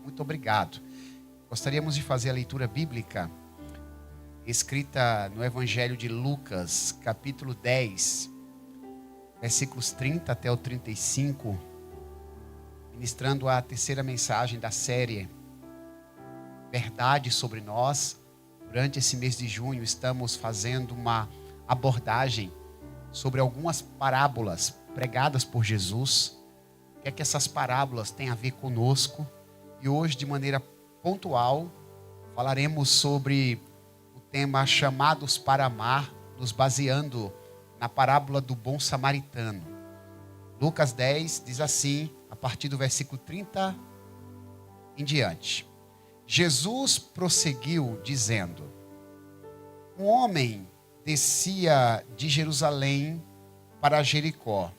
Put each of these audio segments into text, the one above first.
Muito obrigado. Gostaríamos de fazer a leitura bíblica escrita no Evangelho de Lucas, capítulo 10, versículos 30 até o 35, ministrando a terceira mensagem da série Verdade sobre Nós. Durante esse mês de junho estamos fazendo uma abordagem sobre algumas parábolas pregadas por Jesus. O que é que essas parábolas têm a ver conosco? E hoje, de maneira pontual, falaremos sobre o tema Chamados para Amar, nos baseando na parábola do bom samaritano. Lucas 10 diz assim, a partir do versículo 30 em diante. Jesus prosseguiu dizendo: um homem descia de Jerusalém para Jericó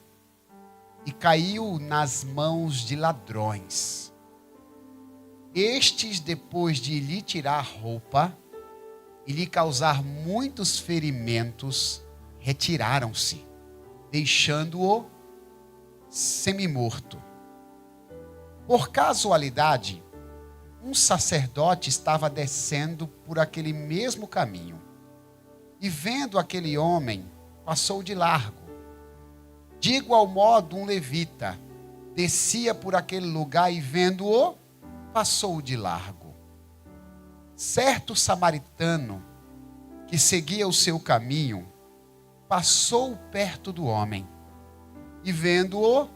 e caiu nas mãos de ladrões. Estes, depois de lhe tirar a roupa e lhe causar muitos ferimentos, retiraram-se, deixando-o semimorto. Por casualidade, um sacerdote estava descendo por aquele mesmo caminho e, vendo aquele homem, passou de largo. De igual modo, um levita descia por aquele lugar e, vendo-o, passou de largo. Certo samaritano que seguia o seu caminho passou perto do homem e, vendo-o,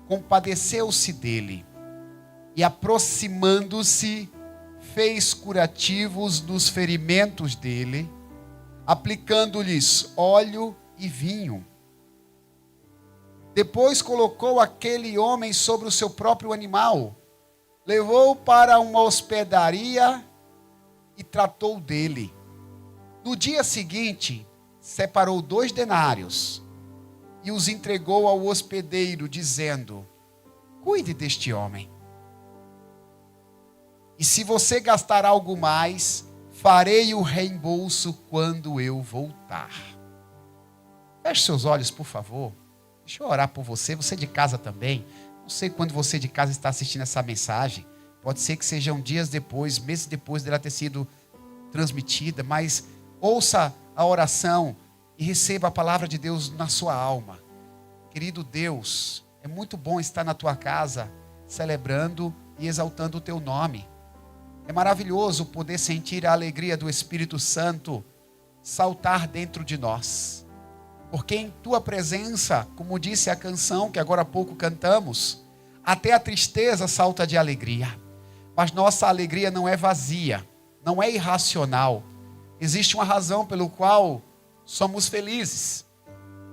compadeceu-se dele e, aproximando-se, fez curativos dos ferimentos dele, aplicando-lhes óleo e vinho. Depois colocou aquele homem sobre o seu próprio animal, levou-o para uma hospedaria e tratou dele. No dia seguinte, separou 2 denários e os entregou ao hospedeiro, dizendo: cuide deste homem. E se você gastar algo mais, farei o reembolso quando eu voltar. Feche seus olhos, por favor. Deixa eu orar por você. Você de casa também. Não sei quando você de casa está assistindo essa mensagem. Pode ser que sejam dias depois, meses depois dela ter sido transmitida. Mas ouça a oração e receba a palavra de Deus na sua alma. Querido Deus, é muito bom estar na tua casa, celebrando e exaltando o teu nome. É maravilhoso poder sentir a alegria do Espírito Santo saltar dentro de nós. Porque em tua presença, como disse a canção que agora há pouco cantamos, até a tristeza salta de alegria. Mas nossa alegria não é vazia, não é irracional. Existe uma razão pela qual somos felizes.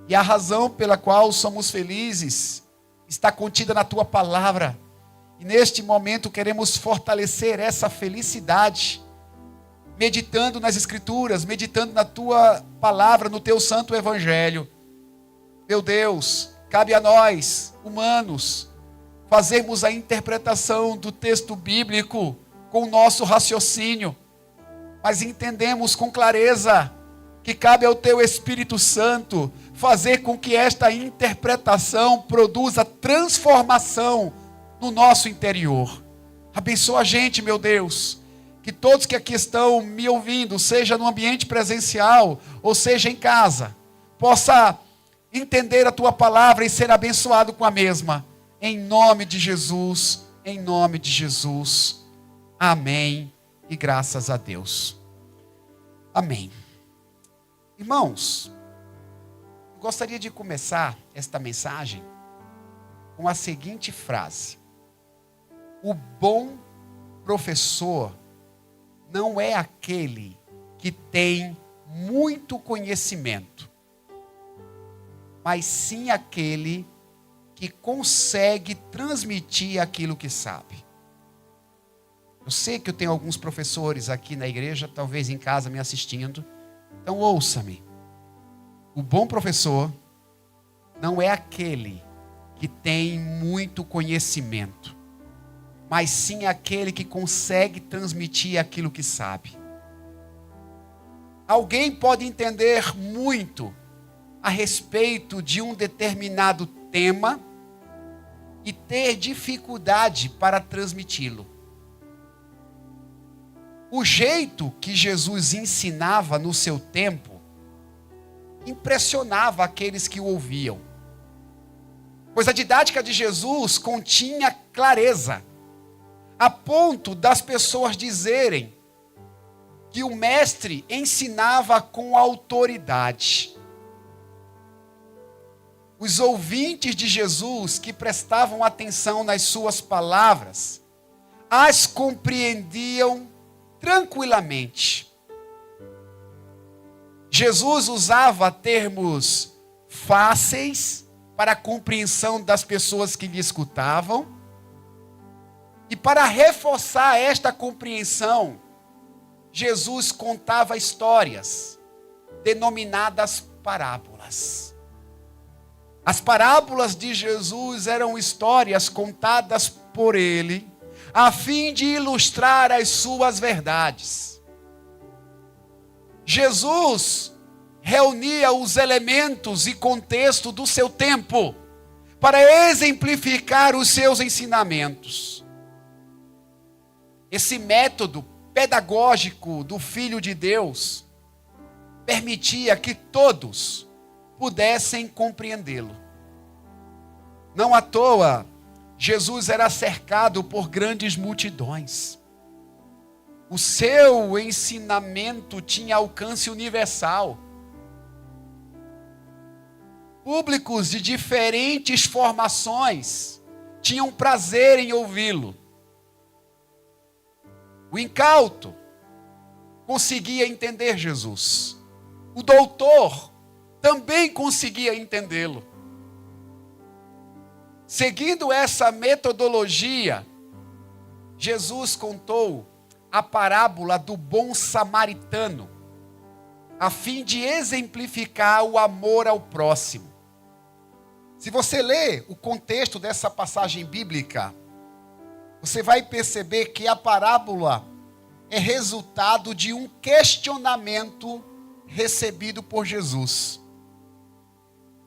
E a razão pela qual somos felizes está contida na tua palavra. E neste momento queremos fortalecer essa felicidade, meditando nas Escrituras, meditando na tua palavra, no teu santo evangelho. Meu Deus, cabe a nós, humanos, fazermos a interpretação do texto bíblico com o nosso raciocínio, mas entendemos com clareza que cabe ao teu Espírito Santo fazer com que esta interpretação produza transformação no nosso interior. Abençoa a gente, meu Deus, que todos que aqui estão me ouvindo, seja no ambiente presencial ou seja em casa, possa entender a tua palavra e ser abençoado com a mesma. Em nome de Jesus, em nome de Jesus. Amém e graças a Deus. Amém. Irmãos, eu gostaria de começar esta mensagem com a seguinte frase: o bom professor não é aquele que tem muito conhecimento, mas sim aquele que consegue transmitir aquilo que sabe. Eu sei que eu tenho alguns professores aqui na igreja, talvez em casa me assistindo, então ouça-me. O bom professor não é aquele que tem muito conhecimento, mas sim aquele que consegue transmitir aquilo que sabe. Alguém pode entender muito a respeito de um determinado tema, e ter dificuldade para transmiti-lo. O jeito que Jesus ensinava no seu tempo impressionava aqueles que o ouviam, pois a didática de Jesus continha clareza, a ponto das pessoas dizerem que o mestre ensinava com autoridade. Os ouvintes de Jesus que prestavam atenção nas suas palavras, as compreendiam tranquilamente. Jesus usava termos fáceis para a compreensão das pessoas que lhe escutavam, e para reforçar esta compreensão, Jesus contava histórias, denominadas parábolas. As parábolas de Jesus eram histórias contadas por ele, a fim de ilustrar as suas verdades. Jesus reunia os elementos e contexto do seu tempo para exemplificar os seus ensinamentos. Esse método pedagógico do Filho de Deus permitia que todos pudessem compreendê-lo. Não à toa, Jesus era cercado por grandes multidões. O seu ensinamento tinha alcance universal. Públicos de diferentes formações tinham prazer em ouvi-lo. O incauto conseguia entender Jesus. O doutor também conseguia entendê-lo. Seguindo essa metodologia, Jesus contou a parábola do bom samaritano, a fim de exemplificar o amor ao próximo. Se você ler o contexto dessa passagem bíblica, você vai perceber que a parábola é resultado de um questionamento recebido por Jesus.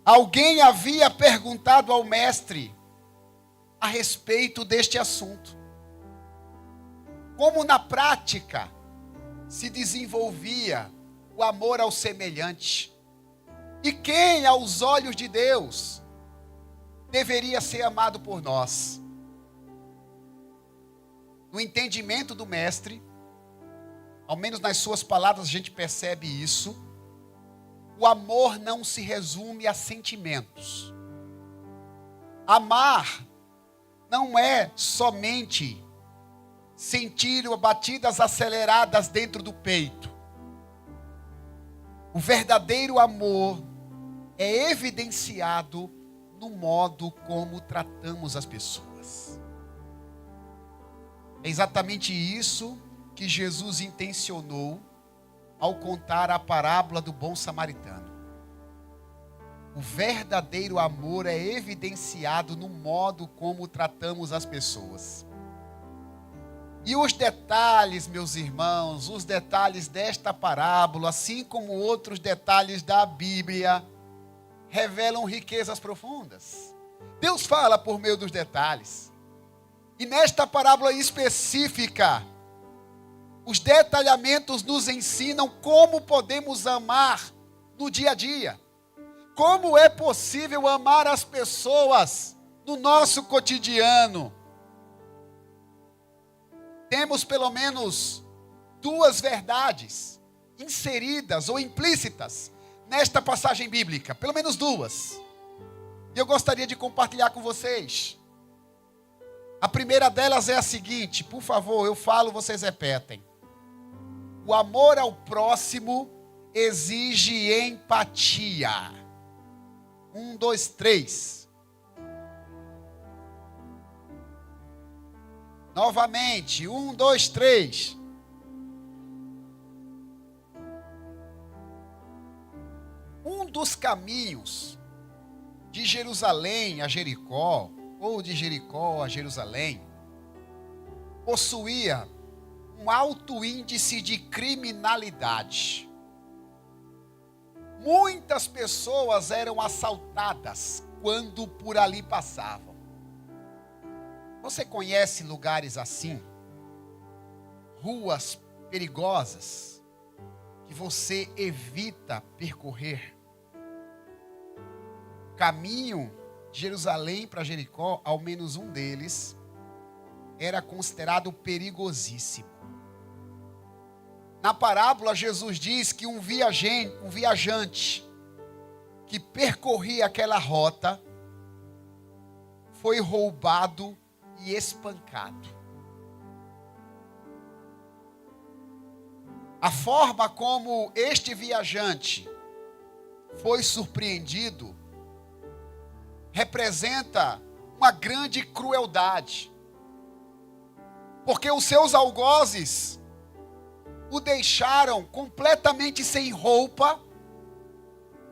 Alguém havia perguntado ao mestre a respeito deste assunto. Como na prática se desenvolvia o amor ao semelhante? E quem, aos olhos de Deus, deveria ser amado por nós? No entendimento do mestre, ao menos nas suas palavras a gente percebe isso, o amor não se resume a sentimentos. Amar não é somente sentir batidas aceleradas dentro do peito. O verdadeiro amor é evidenciado no modo como tratamos as pessoas. É exatamente isso que Jesus intencionou ao contar a parábola do bom samaritano. O verdadeiro amor é evidenciado no modo como tratamos as pessoas. E os detalhes, meus irmãos, os detalhes desta parábola, assim como outros detalhes da Bíblia, revelam riquezas profundas. Deus fala por meio dos detalhes. E nesta parábola específica, os detalhamentos nos ensinam como podemos amar no dia a dia. Como é possível amar as pessoas no nosso cotidiano. Temos pelo menos duas verdades inseridas ou implícitas nesta passagem bíblica. Pelo menos duas. E eu gostaria de compartilhar com vocês. A primeira delas é a seguinte, por favor, eu falo, vocês repetem. O amor ao próximo exige empatia. 1, 2, 3. Novamente, 1, 2, 3. Um dos caminhos de Jerusalém a Jericó, ou de Jericó a Jerusalém, possuía um alto índice de criminalidade. Muitas pessoas eram assaltadas quando por ali passavam. Você conhece lugares assim? Ruas perigosas que você evita percorrer? Caminho de Jerusalém para Jericó, ao menos um deles, era considerado perigosíssimo. Na parábola, Jesus diz que um viajante que percorria aquela rota foi roubado e espancado. A forma como este viajante foi surpreendido representa uma grande crueldade, porque os seus algozes o deixaram completamente sem roupa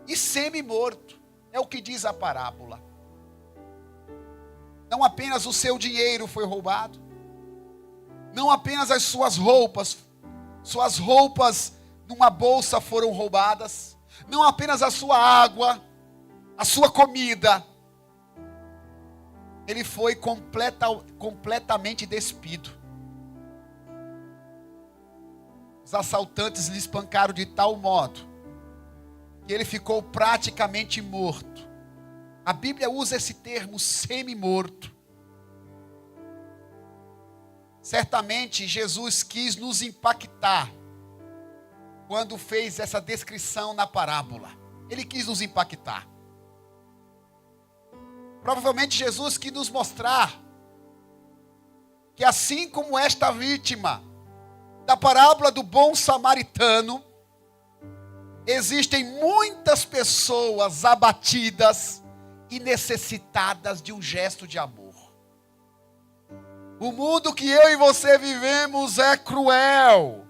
e semi-morto. É o que diz a parábola. Não apenas o seu dinheiro foi roubado, não apenas as suas roupas numa bolsa foram roubadas, não apenas a sua água, a sua comida. Ele foi completamente despido. Os assaltantes lhe espancaram de tal modo que ele ficou praticamente morto. A Bíblia usa esse termo semi-morto. Certamente Jesus quis nos impactar quando fez essa descrição na parábola. Ele quis nos impactar. Provavelmente Jesus quis nos mostrar que assim como esta vítima da parábola do bom samaritano, existem muitas pessoas abatidas e necessitadas de um gesto de amor. O mundo que eu e você vivemos é cruel.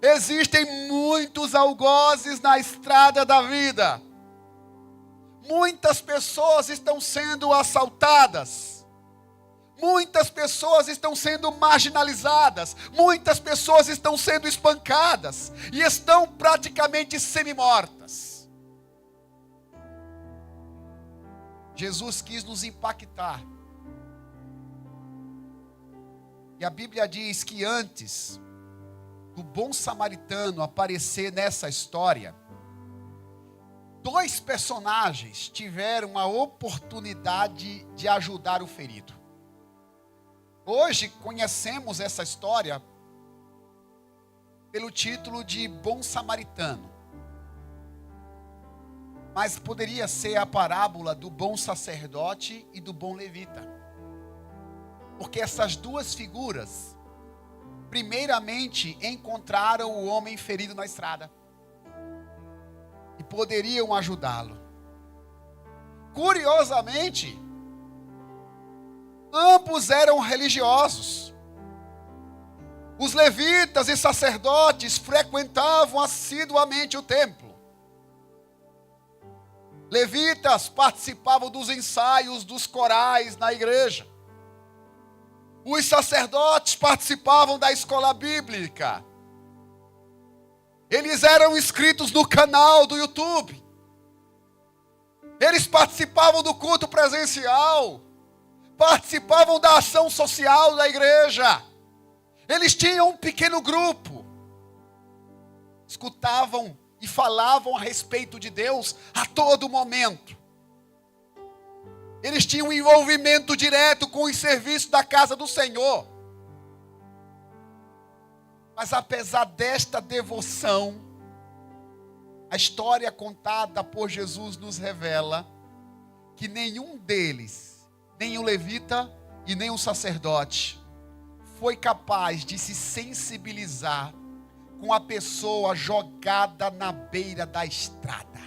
Existem muitos algozes na estrada da vida. Muitas pessoas estão sendo assaltadas. Muitas pessoas estão sendo marginalizadas. Muitas pessoas estão sendo espancadas. E estão praticamente semi-mortas. Jesus quis nos impactar. E a Bíblia diz que antes do bom samaritano aparecer nessa história, 2 personagens tiveram a oportunidade de ajudar o ferido. Hoje conhecemos essa história pelo título de Bom Samaritano. Mas poderia ser a parábola do bom sacerdote e do bom levita. Porque essas 2 figuras, primeiramente, encontraram o homem ferido na estrada. E poderiam ajudá-lo. Curiosamente, ambos eram religiosos. Os levitas e sacerdotes frequentavam assiduamente o templo. Levitas participavam dos ensaios dos corais na igreja. Os sacerdotes participavam da escola bíblica. Eles eram inscritos no canal do YouTube. Eles participavam do culto presencial. Participavam da ação social da igreja. Eles tinham um pequeno grupo. Escutavam e falavam a respeito de Deus a todo momento. Eles tinham um envolvimento direto com os serviços da casa do Senhor. Mas apesar desta devoção, a história contada por Jesus nos revela que nenhum deles, nem o levita e nem o sacerdote, foi capaz de se sensibilizar com a pessoa jogada na beira da estrada.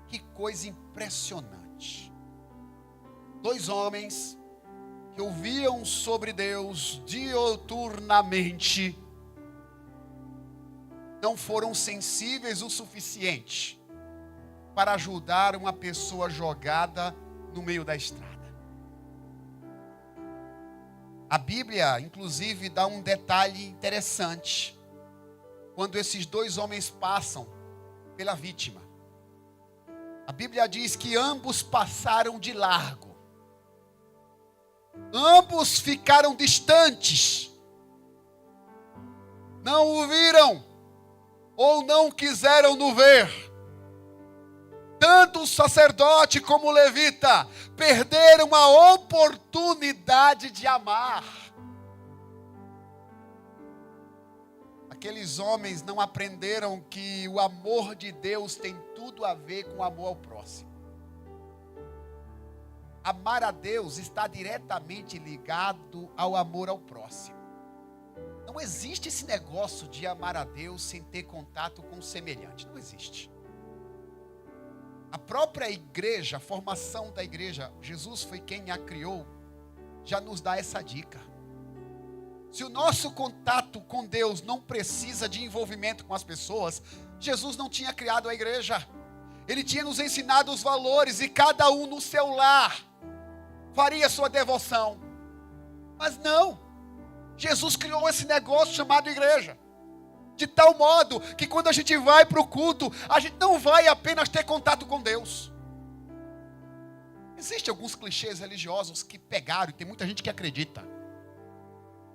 Que coisa impressionante. 2 homens que ouviam sobre Deus diuturnamente não foram sensíveis o suficiente para ajudar uma pessoa jogada no meio da estrada. A Bíblia, inclusive, dá um detalhe interessante quando esses 2 homens passam pela vítima. A Bíblia diz que ambos passaram de largo. Ambos ficaram distantes. Não o viram ou não quiseram no ver. Tanto o sacerdote como o levita perderam a oportunidade de amar. Aqueles homens não aprenderam que o amor de Deus tem tudo a ver com o amor ao próximo. Amar a Deus está diretamente ligado ao amor ao próximo. Não existe esse negócio de amar a Deus sem ter contato com o semelhante. Não existe. A própria igreja, a formação da igreja, Jesus foi quem a criou, já nos dá essa dica. Se o nosso contato com Deus não precisa de envolvimento com as pessoas, Jesus não tinha criado a igreja. Ele tinha nos ensinado os valores e cada um no seu lar faria sua devoção. Mas não. Jesus criou esse negócio chamado igreja. De tal modo que quando a gente vai para o culto, a gente não vai apenas ter contato com Deus. Existem alguns clichês religiosos que pegaram e tem muita gente que acredita.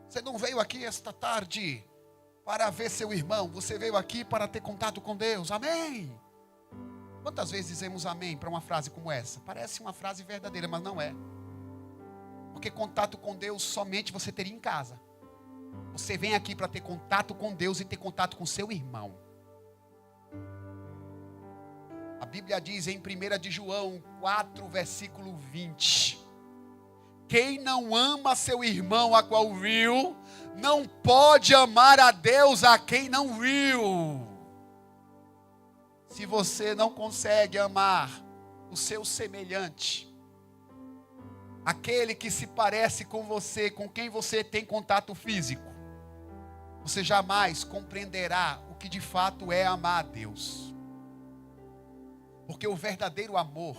Você não veio aqui esta tarde para ver seu irmão, você veio aqui para ter contato com Deus. Amém. Quantas vezes dizemos amém para uma frase como essa? Parece uma frase verdadeira, mas não é. Porque contato com Deus somente você teria em casa. Você vem aqui para ter contato com Deus e ter contato com seu irmão. A Bíblia diz em 1 de João 4, versículo 20. Quem não ama seu irmão a qual viu, não pode amar a Deus a quem não viu. Se você não consegue amar o seu semelhante, aquele que se parece com você, com quem você tem contato físico, você jamais compreenderá o que de fato é amar a Deus. Porque o verdadeiro amor,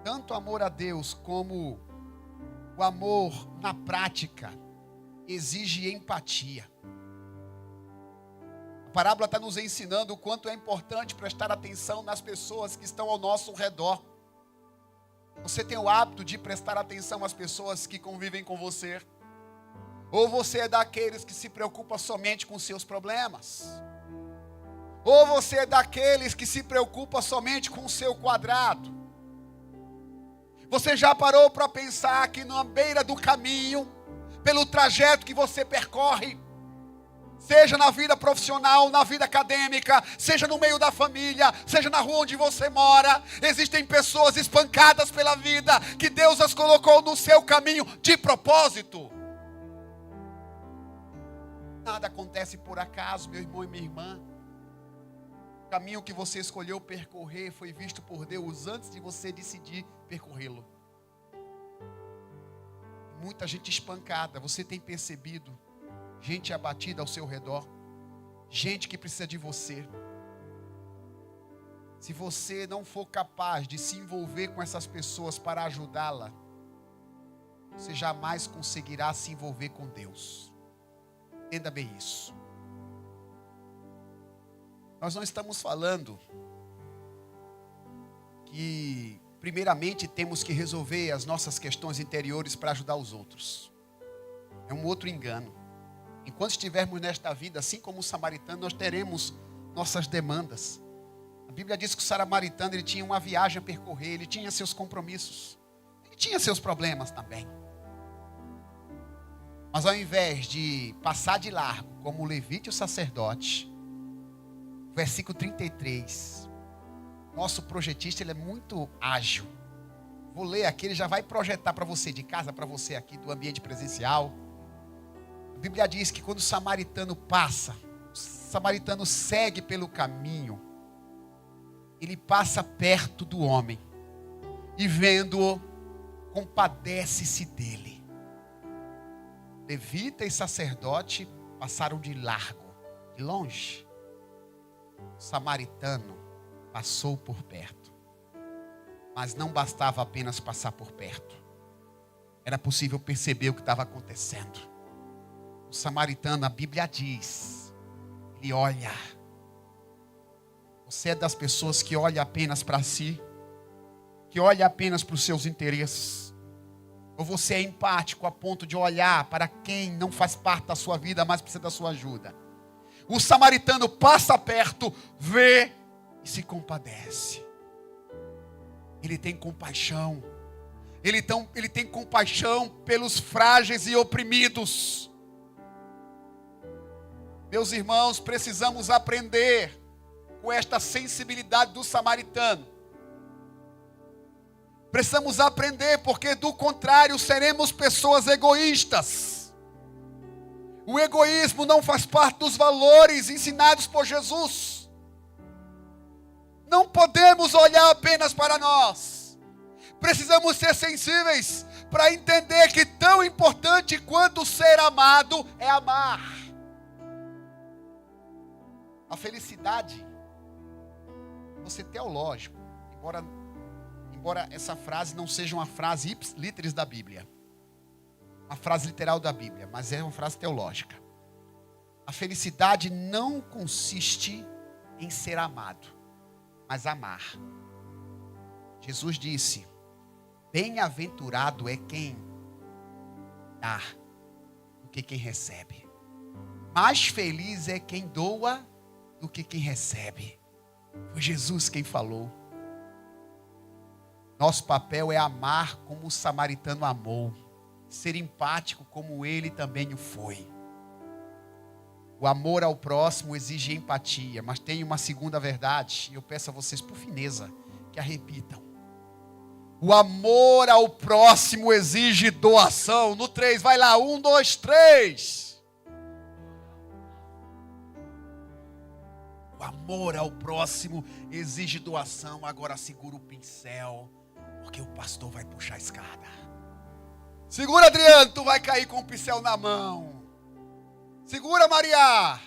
tanto o amor a Deus como o amor na prática, exige empatia. A parábola está nos ensinando o quanto é importante prestar atenção nas pessoas que estão ao nosso redor. Você tem o hábito de prestar atenção às pessoas que convivem com você? Ou você é daqueles que se preocupa somente com seus problemas? Ou você é daqueles que se preocupa somente com o seu quadrado? Você já parou para pensar que na beira do caminho, pelo trajeto que você percorre, seja na vida profissional, na vida acadêmica, seja no meio da família, seja na rua onde você mora, existem pessoas espancadas pela vida, que Deus as colocou no seu caminho de propósito. Nada acontece por acaso, meu irmão e minha irmã. O caminho que você escolheu percorrer foi visto por Deus antes de você decidir percorrê-lo. Muita gente espancada, você tem percebido? Gente abatida ao seu redor, gente que precisa de você. Se você não for capaz de se envolver com essas pessoas para ajudá-la, você jamais conseguirá se envolver com Deus. Entenda bem isso. Nós não estamos falando que primeiramente temos que resolver as nossas questões interiores para ajudar os outros. É um outro engano. Enquanto estivermos nesta vida, assim como o samaritano, nós teremos nossas demandas. A Bíblia diz que o samaritano ele tinha uma viagem a percorrer, ele tinha seus compromissos, ele tinha seus problemas também. Mas ao invés de passar de largo, como o levita e o sacerdote, versículo 33, nosso projetista ele é muito ágil. Vou ler aqui, ele já vai projetar para você de casa, para você aqui do ambiente presencial. A Bíblia diz que quando o samaritano passa, o samaritano segue pelo caminho, ele passa perto do homem e vendo-o, compadece-se dele. Levita e sacerdote passaram de largo, de longe. O samaritano passou por perto. Mas não bastava apenas passar por perto. Era possível perceber o que estava acontecendo. O samaritano, a Bíblia diz, ele olha. Você é das pessoas que olha apenas para si, que olha apenas para os seus interesses. Ou você é empático a ponto de olhar para quem não faz parte da sua vida, mas precisa da sua ajuda? O samaritano passa perto, vê e se compadece. Ele tem compaixão. Ele tem compaixão pelos frágeis e oprimidos. Meus irmãos, precisamos aprender com esta sensibilidade do samaritano. Precisamos aprender, porque do contrário seremos pessoas egoístas. O egoísmo não faz parte dos valores ensinados por Jesus. Não podemos olhar apenas para nós. Precisamos ser sensíveis para entender que tão importante quanto ser amado é amar. A felicidade, vou ser teológico, embora essa frase não seja uma frase ipsis da Bíblia, uma frase literal da Bíblia, mas é uma frase teológica. A felicidade não consiste em ser amado, mas amar. Jesus disse: bem-aventurado é quem dá do que quem recebe. Mais feliz é quem doa do que quem recebe. Foi Jesus quem falou. Nosso papel é amar como o samaritano amou. Ser empático como ele também o foi. O amor ao próximo exige empatia. Mas tem uma segunda verdade. E eu peço a vocês, por fineza, que a repitam. O amor ao próximo exige doação. No 3, vai lá. 1, 2, 3. O amor ao próximo exige doação. Agora segura o pincel, porque o pastor vai puxar a escada. Segura, Adriano, tu vai cair com o pincel na mão. Segura, Maria.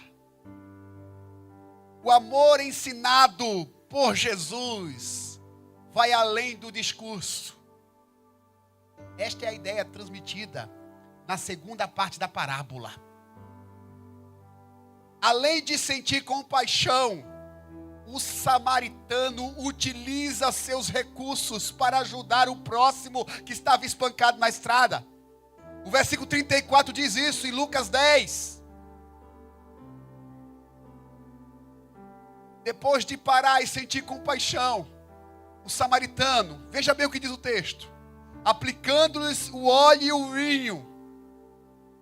O amor ensinado por Jesus vai além do discurso. Esta é a ideia transmitida na segunda parte da parábola. Além de sentir compaixão, o samaritano utiliza seus recursos para ajudar o próximo que estava espancado na estrada. O versículo 34 diz isso em Lucas 10. Depois de parar e sentir compaixão, o samaritano, veja bem o que diz o texto, aplicando-lhes o óleo e o vinho.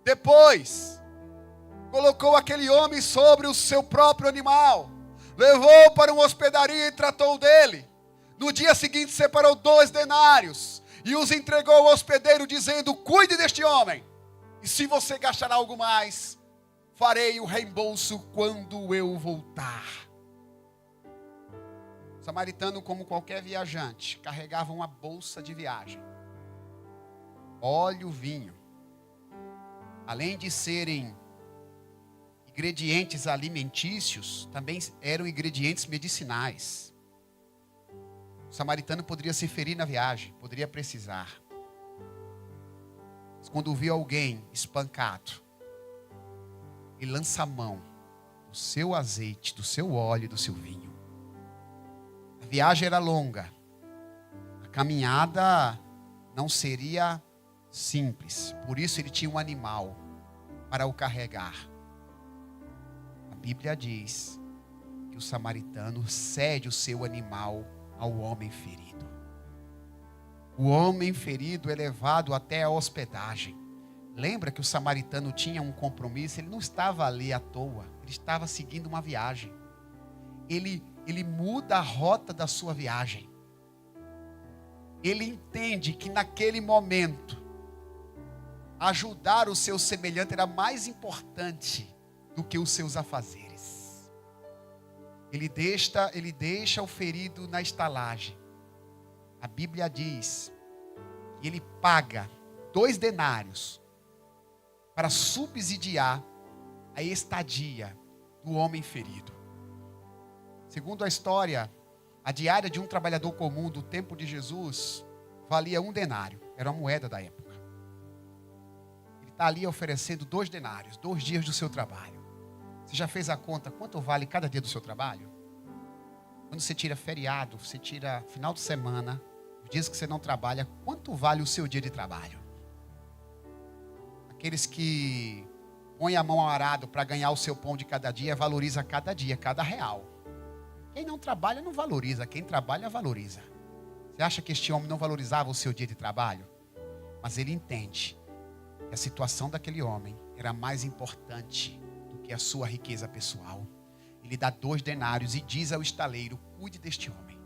Depois, colocou aquele homem sobre o seu próprio animal, levou para uma hospedaria e tratou dele. No dia seguinte separou 2 denários e os entregou ao hospedeiro, dizendo: cuide deste homem, e se você gastar algo mais, farei o reembolso quando eu voltar. O samaritano, como qualquer viajante, carregava uma bolsa de viagem, óleo, vinho. Além de serem ingredientes alimentícios, também eram ingredientes medicinais. O samaritano poderia se ferir na viagem, poderia precisar. Mas quando viu alguém espancado, ele lança a mão do seu azeite, do seu óleo e do seu vinho. A viagem era longa. A caminhada não seria simples. Por isso ele tinha um animal para o carregar. A Bíblia diz que o samaritano cede o seu animal ao homem ferido. O homem ferido é levado até a hospedagem. Lembra que o samaritano tinha um compromisso? Ele não estava ali à toa. Ele estava seguindo uma viagem. Ele muda a rota da sua viagem. Ele entende que naquele momento ajudar o seu semelhante era mais importante do que os seus afazeres. Ele deixa o ferido na estalagem. A Bíblia diz que ele paga 2 denários para subsidiar a estadia do homem ferido. Segundo a história, a diária de um trabalhador comum do tempo de Jesus valia 1 denário. Era uma moeda da época. Ele está ali oferecendo 2 denários, 2 dias do seu trabalho. Você já fez a conta quanto vale cada dia do seu trabalho? Quando você tira feriado, você tira final de semana, os dias que você não trabalha, quanto vale o seu dia de trabalho? Aqueles que põem a mão ao arado para ganhar o seu pão de cada dia, valoriza cada dia, cada real. Quem não trabalha não valoriza, quem trabalha valoriza. Você acha que este homem não valorizava o seu dia de trabalho? Mas ele entende que a situação daquele homem era mais importante do que a sua riqueza pessoal. Ele dá 2 denários e diz ao estaleiro: cuide deste homem.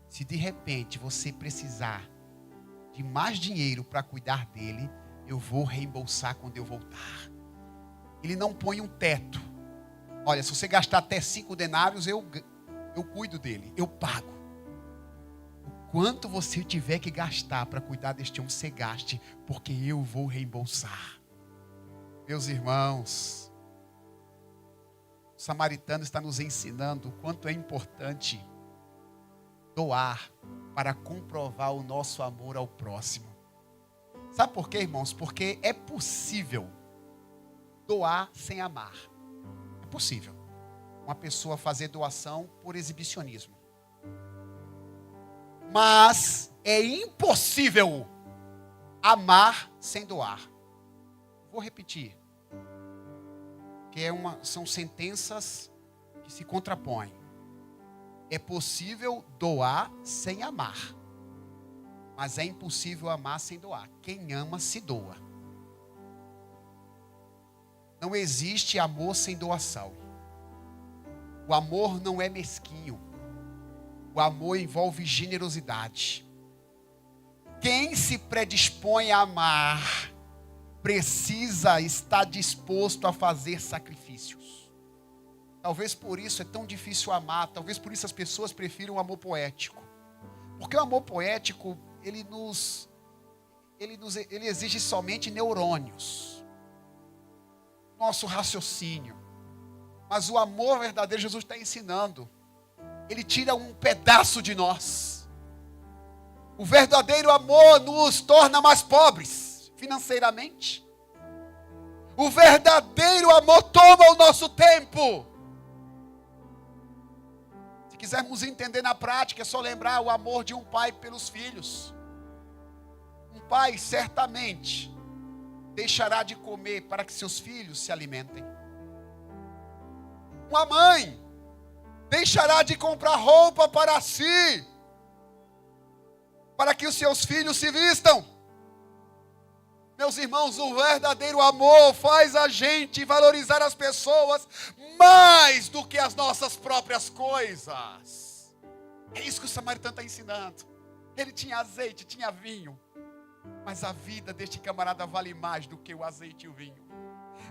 Se de repente você precisar de mais dinheiro para cuidar dele, eu vou reembolsar quando eu voltar. Ele não põe um teto. Olha, se você gastar até 5 denários, eu cuido dele, eu pago. O quanto você tiver que gastar para cuidar deste homem, você gaste, porque eu vou reembolsar. Meus irmãos, o samaritano está nos ensinando o quanto é importante doar para comprovar o nosso amor ao próximo. Sabe por quê, irmãos? Porque é possível doar sem amar. É possível uma pessoa fazer doação por exibicionismo. Mas é impossível amar sem doar. Vou repetir. Que são sentenças que se contrapõem. É possível doar sem amar. Mas é impossível amar sem doar. Quem ama se doa. Não existe amor sem doação. O amor não é mesquinho. O amor envolve generosidade. Quem se predispõe a amar precisa estar disposto a fazer sacrifícios. Talvez por isso é tão difícil amar. Talvez por isso as pessoas prefiram o amor poético. Porque o amor poético, ele exige somente neurônios. Nosso raciocínio. Mas o amor verdadeiro, Jesus está ensinando. Ele tira um pedaço de nós. O verdadeiro amor nos torna mais pobres financeiramente. O verdadeiro amor toma o nosso tempo. Se quisermos entender na prática, é só lembrar o amor de um pai pelos filhos. Um pai certamente deixará de comer para que seus filhos se alimentem. Uma mãe deixará de comprar roupa para si, para que os seus filhos se vistam. Meus irmãos, o verdadeiro amor faz a gente valorizar as pessoas mais do que as nossas próprias coisas. É isso que o samaritano está ensinando. Ele tinha azeite, tinha vinho, mas a vida deste camarada vale mais do que o azeite e o vinho.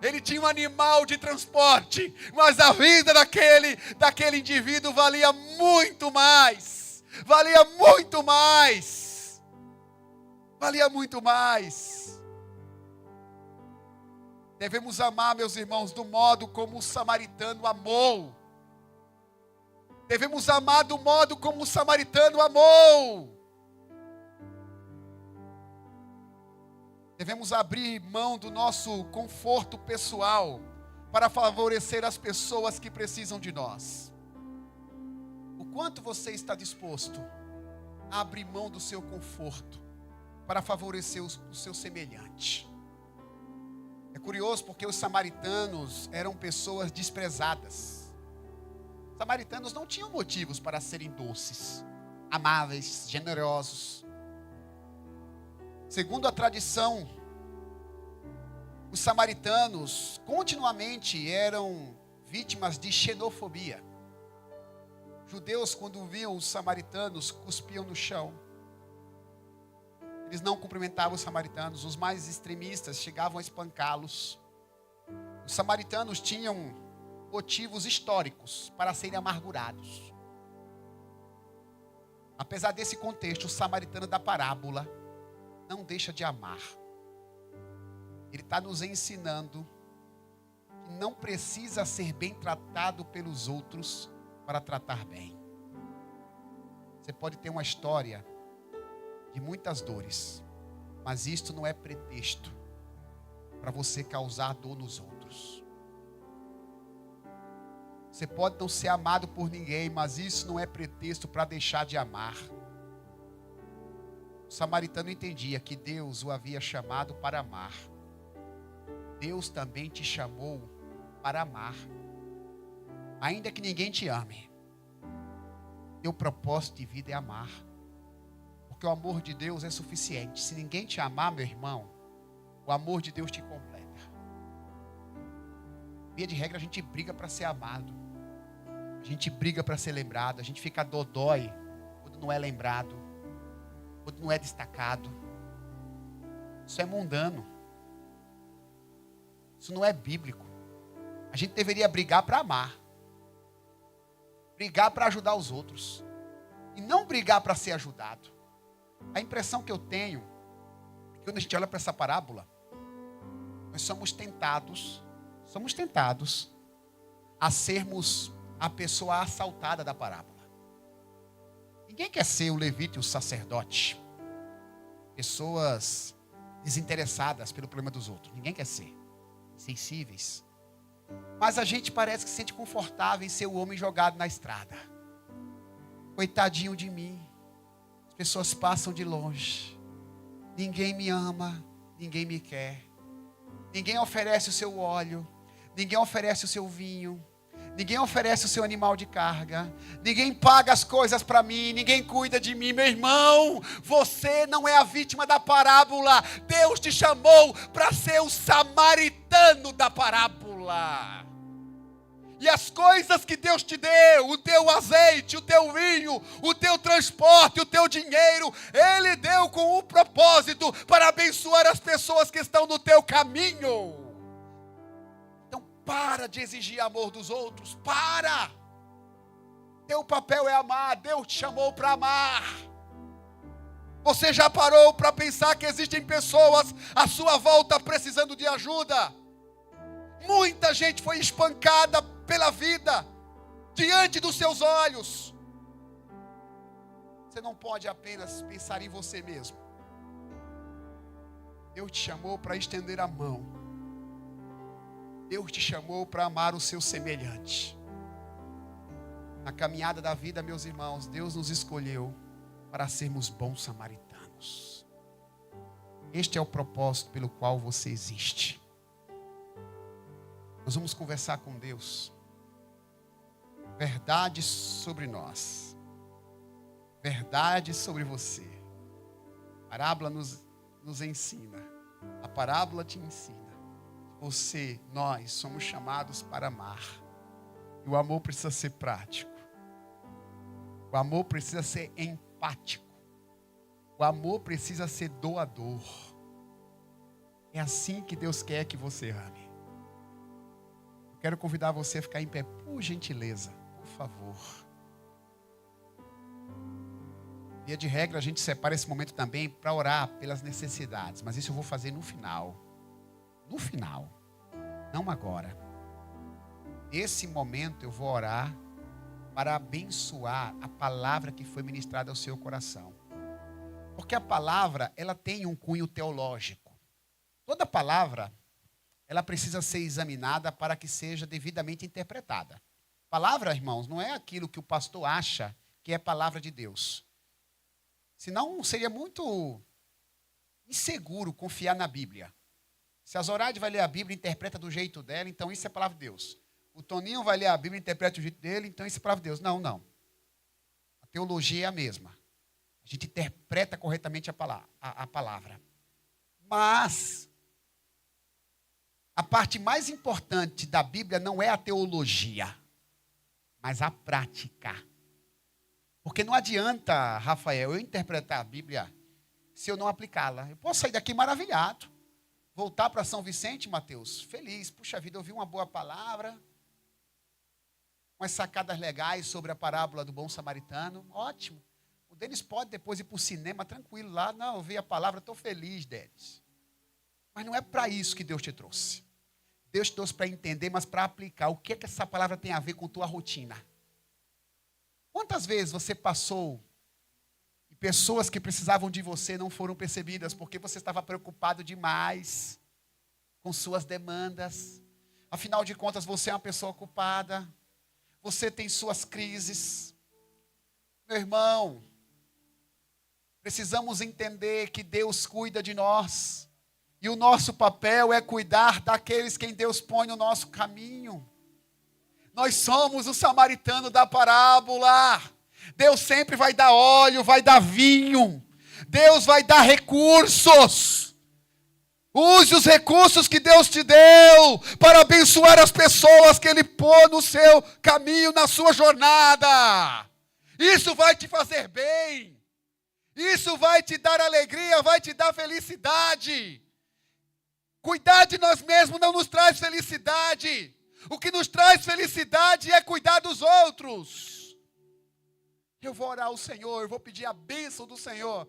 Ele tinha um animal de transporte, mas a vida daquele indivíduo valia muito mais. Valia muito mais. Valia muito mais. Devemos amar, meus irmãos, do modo como o samaritano amou. Devemos amar do modo como o samaritano amou. Devemos abrir mão do nosso conforto pessoal para favorecer as pessoas que precisam de nós. O quanto você está disposto a abrir mão do seu conforto para favorecer o seu semelhante? É curioso porque os samaritanos eram pessoas desprezadas. Os samaritanos não tinham motivos para serem doces, amáveis, generosos. Segundo a tradição, os samaritanos continuamente eram vítimas de xenofobia. Judeus, quando viam os samaritanos, cuspiam no chão. Eles não cumprimentavam os samaritanos. Os mais extremistas chegavam a espancá-los. Os samaritanos tinham motivos históricos para serem amargurados. Apesar desse contexto, o samaritano da parábola não deixa de amar. Ele está nos ensinando que não precisa ser bem tratado pelos outros para tratar bem. Você pode ter uma história de muitas dores, mas isto não é pretexto para você causar dor nos outros. Você pode não ser amado por ninguém, mas isso não é pretexto para deixar de amar. O samaritano entendia que Deus o havia chamado para amar. Deus também te chamou para amar. Ainda que ninguém te ame, teu propósito de vida é amar. Porque o amor de Deus é suficiente. Se ninguém te amar, meu irmão, o amor de Deus te completa. Via de regra, a gente briga para ser amado. A gente briga para ser lembrado. A gente fica dodói quando não é lembrado, quando não é destacado. Isso é mundano. Isso não é bíblico. A gente deveria brigar para amar. Brigar para ajudar os outros. E não brigar para ser ajudado. A impressão que eu tenho é que quando a gente olha para essa parábola, nós somos tentados a sermos a pessoa assaltada da parábola. Ninguém quer ser o levita e o sacerdote. Pessoas desinteressadas pelo problema dos outros. Ninguém quer ser. Sensíveis. Mas a gente parece que se sente confortável em ser o homem jogado na estrada. Coitadinho de mim. As pessoas passam de longe. Ninguém me ama. Ninguém me quer. Ninguém oferece o seu óleo. Ninguém oferece o seu vinho. Ninguém oferece o seu animal de carga. Ninguém paga as coisas para mim. Ninguém cuida de mim. Meu irmão, você não é a vítima da parábola. Deus te chamou para ser o samaritano da parábola. E as coisas que Deus te deu, o teu azeite, o teu vinho, o teu transporte, o teu dinheiro, Ele deu com um propósito para abençoar as pessoas que estão no teu caminho. Para de exigir amor dos outros. Para. Teu papel é amar. Deus te chamou para amar. Você já parou para pensar que existem pessoas à sua volta precisando de ajuda? Muita gente foi espancada pela vida diante dos seus olhos. Você não pode apenas pensar em você mesmo. Deus te chamou para estender a mão. Deus te chamou para amar o seu semelhante. Na caminhada da vida, meus irmãos, Deus nos escolheu para sermos bons samaritanos. Este é o propósito pelo qual você existe. Nós vamos conversar com Deus. Verdades sobre nós. Verdades sobre você. A parábola nos ensina. A parábola te ensina. Você, nós somos chamados para amar. E o amor precisa ser prático. O amor precisa ser empático. O amor precisa ser doador. É assim que Deus quer que você ame. Eu quero convidar você a ficar em pé, por gentileza, por favor. Via de regra, a gente separa esse momento também para orar pelas necessidades. Mas isso eu vou fazer no final. No final, não agora. Nesse momento eu vou orar para abençoar a palavra que foi ministrada ao seu coração. Porque a palavra, ela tem um cunho teológico. Toda palavra, ela precisa ser examinada para que seja devidamente interpretada. Palavra, irmãos, não é aquilo que o pastor acha que é palavra de Deus. Senão seria muito inseguro confiar na Bíblia. Se a Zoraide vai ler a Bíblia e interpreta do jeito dela, então isso é palavra de Deus. O Toninho vai ler a Bíblia e interpreta do jeito dele, então isso é palavra de Deus. Não, não. A teologia é a mesma. A gente interpreta corretamente a palavra. Mas a parte mais importante da Bíblia não é a teologia, mas a prática. Porque não adianta, Rafael, eu interpretar a Bíblia se eu não aplicá-la. Eu posso sair daqui maravilhado. Voltar para São Vicente, Mateus, feliz. Puxa vida, eu ouvi uma boa palavra. Umas sacadas legais sobre a parábola do bom samaritano. Ótimo. O Denis pode depois ir para o cinema tranquilo lá. Não, eu vi a palavra, estou feliz, Denis. Mas não é para isso que Deus te trouxe. Deus te trouxe para entender, mas para aplicar. O que é que essa palavra tem a ver com tua rotina? Quantas vezes você passou e pessoas que precisavam de você não foram percebidas porque você estava preocupado demais com suas demandas? Afinal de contas, você é uma pessoa ocupada. Você tem suas crises. Meu irmão, precisamos entender que Deus cuida de nós. E o nosso papel é cuidar daqueles quem Deus põe no nosso caminho. Nós somos o samaritano da parábola. Deus sempre vai dar óleo, vai dar vinho. Deus vai dar recursos. Use os recursos que Deus te deu para abençoar as pessoas que Ele pôs no seu caminho, na sua jornada. Isso vai te fazer bem. Isso vai te dar alegria, vai te dar felicidade. Cuidar de nós mesmos não nos traz felicidade. O que nos traz felicidade é cuidar dos outros. Eu vou orar ao Senhor, eu vou pedir a bênção do Senhor